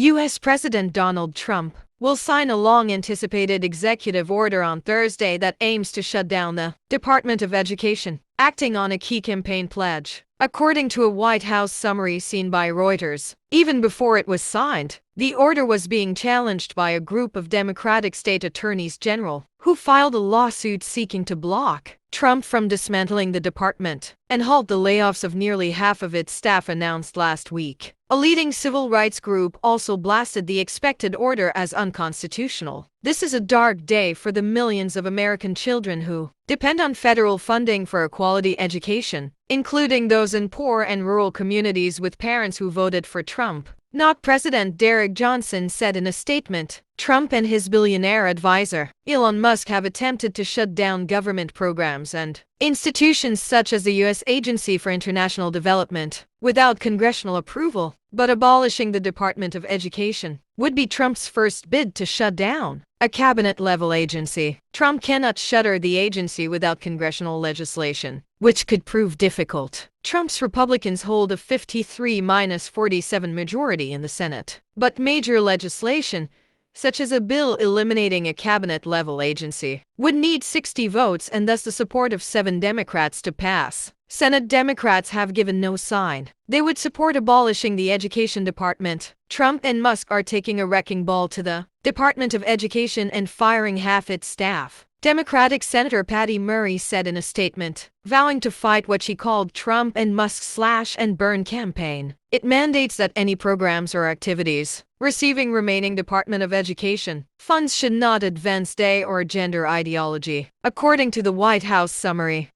U.S. President Donald Trump will sign a long-anticipated executive order on Thursday that aims to shut down the Department of Education, acting on a key campaign pledge. According to a White House summary seen by Reuters, even before it was signed, the order was being challenged by a group of Democratic state attorneys general who filed a lawsuit seeking to block Trump from dismantling the department and halt the layoffs of nearly half of its staff announced last week. A leading civil rights group also blasted the expected order as unconstitutional. This is a dark day for the millions of American children who depend on federal funding for a quality education, including those in poor and rural communities with parents who voted for Trump. NOC President Derek Johnson said in a statement, Trump and his billionaire advisor, Elon Musk, have attempted to shut down government programs and institutions such as the U.S. Agency for International Development without congressional approval, but abolishing the Department of Education would be Trump's first bid to shut down a cabinet-level agency. Trump cannot shutter the agency without congressional legislation, which could prove difficult. Trump's Republicans hold a 53-47 majority in the Senate, but major legislation, such as a bill eliminating a cabinet-level agency, would need 60 votes and thus the support of 7 Democrats to pass. Senate Democrats have given no sign they would support abolishing the Education Department. Trump and Musk are taking a wrecking ball to the Department of Education and firing half its staff. Democratic Senator Patty Murray said in a statement, vowing to fight what she called Trump and Musk's slash and burn campaign. It mandates that any programs or activities receiving remaining Department of Education funds should not advance day or gender ideology. According to the White House summary,